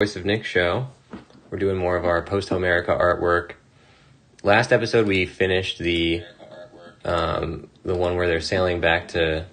Voice of Nick show. We're doing more of our Posthomerica artwork. Last episode we finished the one where they're sailing back to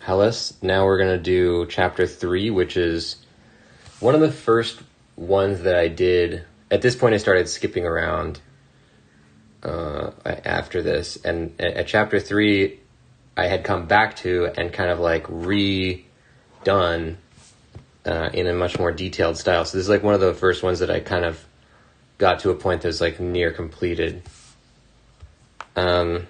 Hellas. Now we're gonna do chapter 3, which is one of the first ones that I did. At this point I started skipping around after this, and at chapter 3 I had come back to and kind of like redone in a much more detailed style. So this is like one of the first ones that I kind of got to a point that's like near completed. So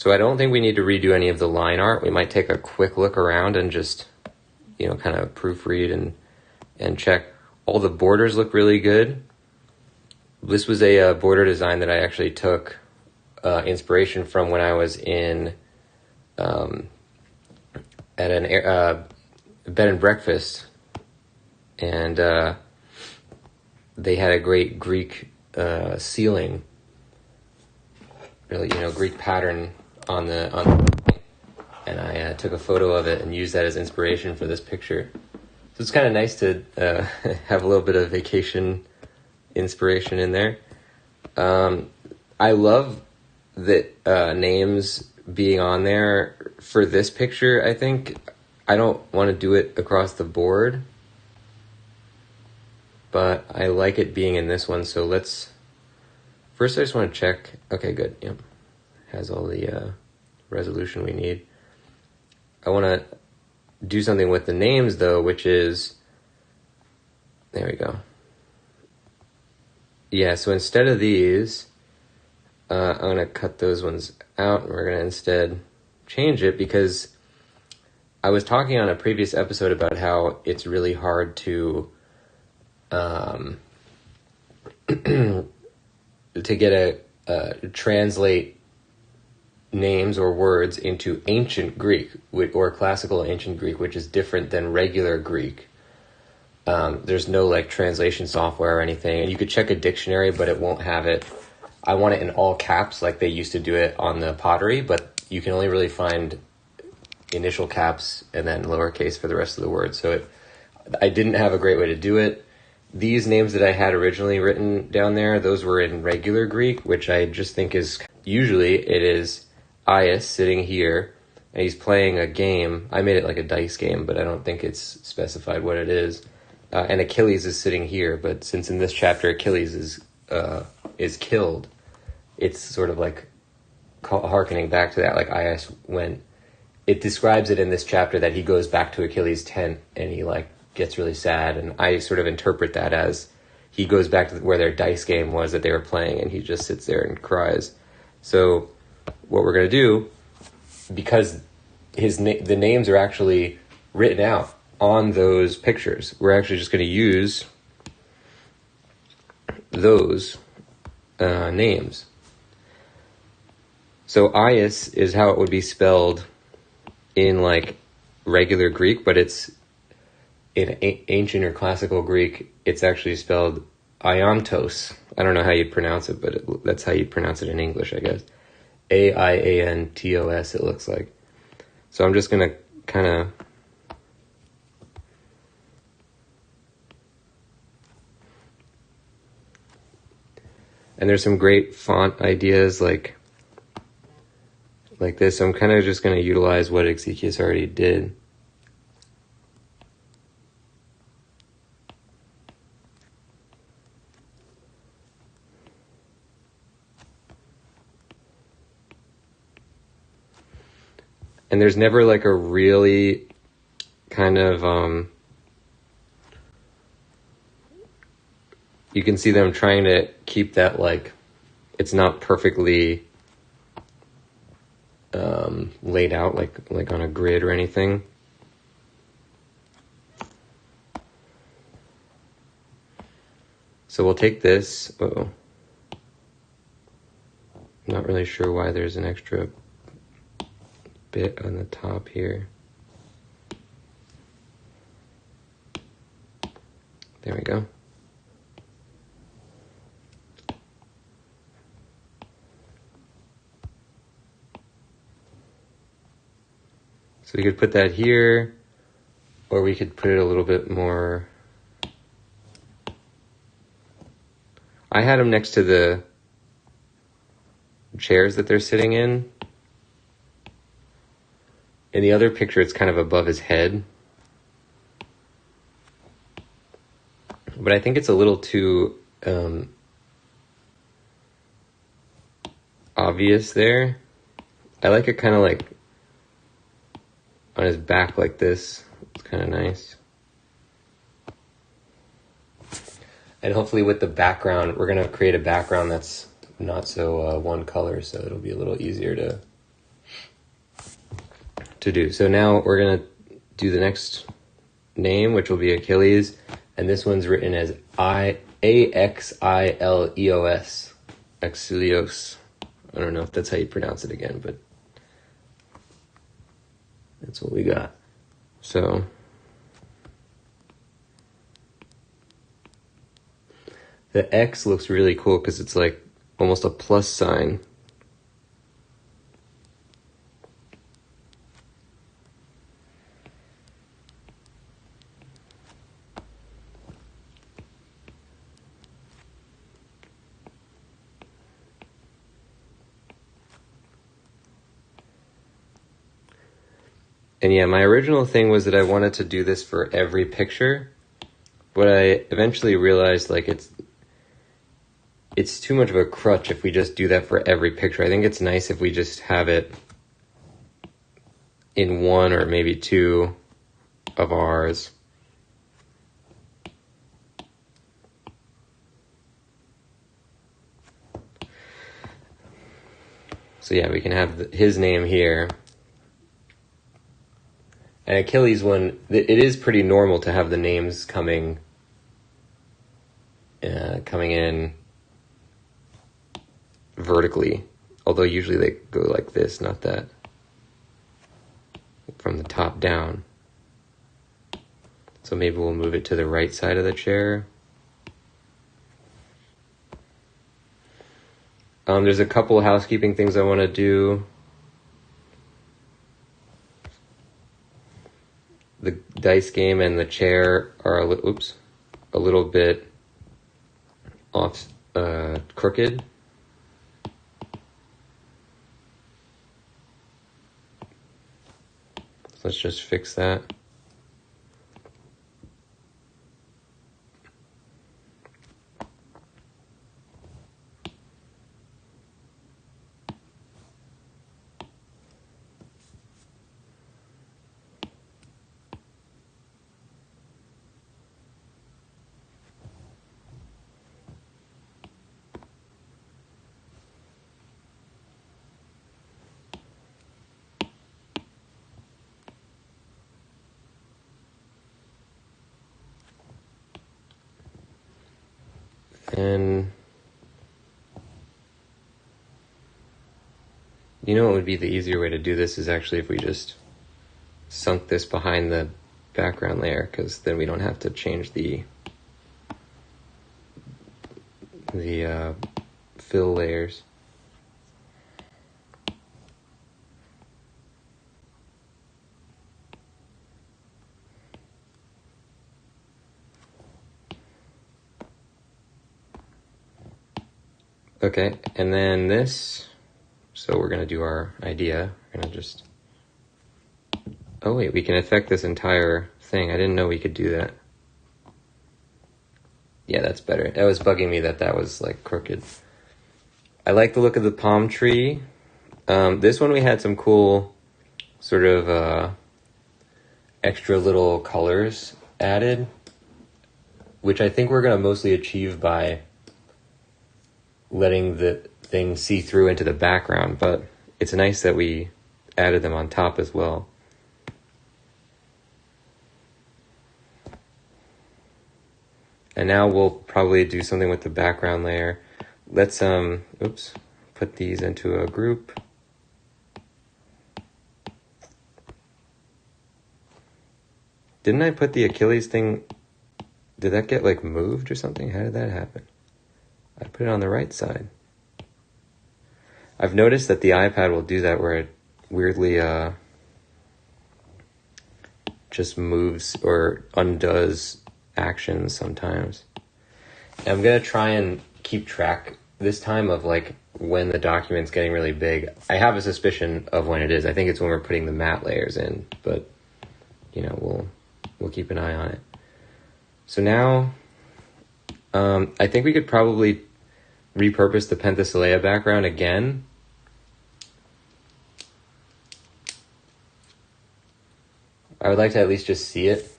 I don't think we need to redo any of the line art. We might take a quick look around and just, kind of proofread and check. All the borders look really good. This was a border design that I actually took inspiration from when I was in at a bed and breakfast, and they had a great Greek ceiling, really, Greek pattern on the and I took a photo of it and used that as inspiration for this picture. So it's kind of nice to have a little bit of vacation inspiration in there. I love that names being on there for this picture. I think I don't want to do it across the board, but I like it being in this one. So first I just want to check. Okay, good. Yep. Has all the resolution we need. I want to do something with the names though, which is, there we go. Yeah, so instead of these, I'm going to cut those ones out, and we're going to instead change it, because I was talking on a previous episode about how it's really hard to translate names or words into ancient Greek or classical ancient Greek, which is different than regular Greek. There's no like translation software or anything, and you could check a dictionary, but it won't have it. I want it in all caps like they used to do it on the pottery, but you can only really find initial caps and then lowercase for the rest of the words. So I didn't have a great way to do it. These names that I had originally written down there, those were in regular Greek, which I just think is, usually it is AIAS sitting here, and he's playing a game. I made it like a dice game, but I don't think it's specified what it is. And Achilles is sitting here, but since in this chapter Achilles is killed, it's sort of like hearkening back to that, like AIAS went. It describes it in this chapter that he goes back to Achilles' tent and he like gets really sad, and I sort of interpret that as he goes back to where their dice game was that they were playing, and he just sits there and cries. So what we're going to do, because the names are actually written out on those pictures, we're actually just going to use those names. So AIAS is how it would be spelled in like regular Greek, but it's in ancient or classical Greek, it's actually spelled Iantos. I don't know how you'd pronounce it, but that's how you'd pronounce it in English, I guess. Aiantos, it looks like. So I'm just going to kind of and there's some great font ideas like this. So I'm kind of just going to utilize what Achilles already did. And there's never like a really kind of, you can see them trying to keep that like, it's not perfectly laid out like on a grid or anything. So we'll take this. Uh-oh. I'm not really sure why there's an extra bit on the top here. There we go. So we could put that here. Or we could put it a little bit more... I had them next to the chairs that they're sitting in. In the other picture, it's kind of above his head. But I think it's a little too obvious there. I like it kind of like on his back like this. It's kind of nice. And hopefully with the background, we're going to create a background that's not so one color, so it'll be a little easier to do. So now we're going to do the next name, which will be Achilles. And this one's written as Axileos. Achilles. I don't know if that's how you pronounce it again, but that's what we got. So the X looks really cool because it's like almost a plus sign. And yeah, my original thing was that I wanted to do this for every picture, but I eventually realized like it's too much of a crutch if we just do that for every picture. I think it's nice if we just have it in one or maybe two of ours. So yeah, we can have his name here. And Achilles one, it is pretty normal to have the names coming in vertically, although usually they go like this, not that, from the top down. So maybe we'll move it to the right side of the chair. There's a couple housekeeping things I want to do. The dice game and the chair are a little bit off, crooked. So let's just fix that. And you know what would be the easier way to do this is actually if we just sunk this behind the background layer, because then we don't have to change the fill layers. Okay, and then this, so we're going to do our idea. We're going to just, oh wait, we can affect this entire thing. I didn't know we could do that. Yeah, that's better. That was bugging me that was like crooked. I like the look of the palm tree. This one we had some cool sort of extra little colors added, which I think we're going to mostly achieve by letting the thing see through into the background, but it's nice that we added them on top as well. And now we'll probably do something with the background layer. Let's put these into a group. Didn't I put the Achilles thing, did that get like moved or something? How did that happen? I put it on the right side. I've noticed that the iPad will do that where it weirdly just moves or undoes actions sometimes. And I'm going to try and keep track this time of like when the document's getting really big. I have a suspicion of when it is. I think it's when we're putting the matte layers in, but you know, we'll keep an eye on it. So now, I think we could probably repurpose the Penthesilea background again. I would like to at least just see it.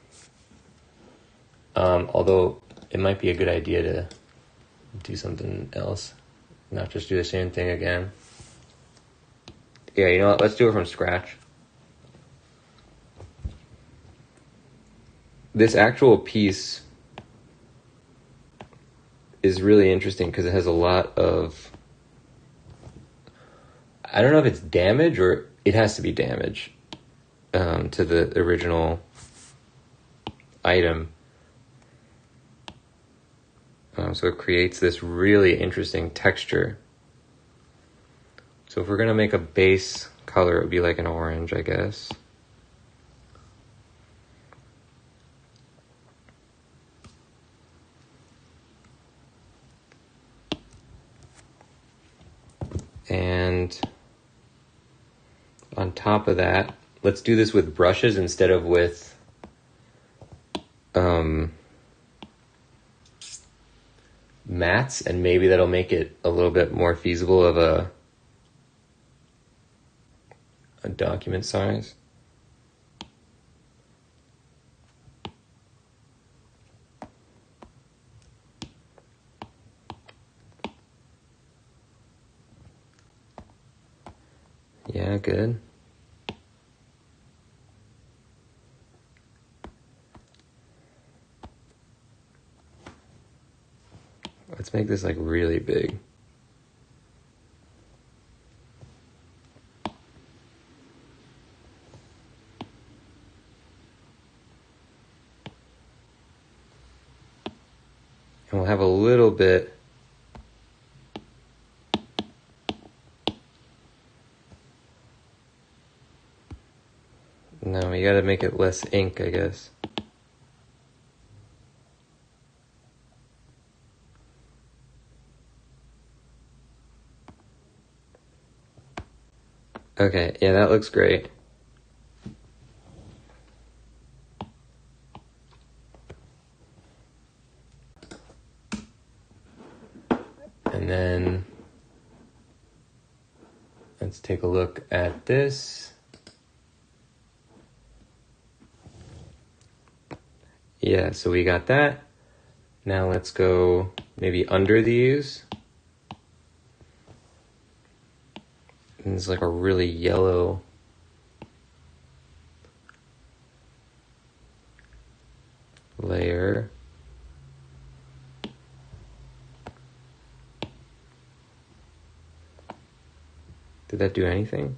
Although it might be a good idea to do something else, not just do the same thing again. Yeah, you know what? Let's do it from scratch. This actual piece is really interesting because it has a lot of, I don't know if it's damage or it has to be damage to the original item. So it creates this really interesting texture. So if we're going to make a base color, it would be like an orange, I guess. And on top of that, let's do this with brushes instead of with mattes, and maybe that'll make it a little bit more feasible of a document size. Yeah, good. Let's make this like really big. And we'll have a little bit no, you gotta make it less ink, I guess. Okay, yeah, that looks great. And then let's take a look at this. Yeah, so we got that. Now let's go maybe under these. And it's like a really yellow layer. Did that do anything?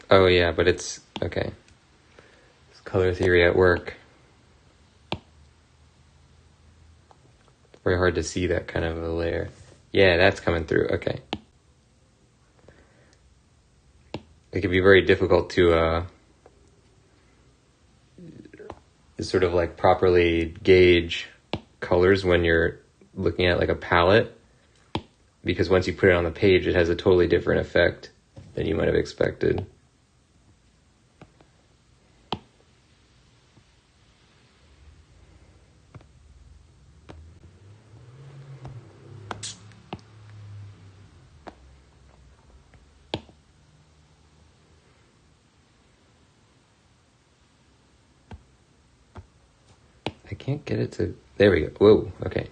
Oh yeah, but it's okay. It's color theory at work. Very hard to see that kind of a layer. Yeah, that's coming through. Okay. It can be very difficult to sort of like properly gauge colors when you're looking at like a palette, because once you put it on the page, it has a totally different effect than you might have expected. I can't get it to, there we go. Whoa, okay.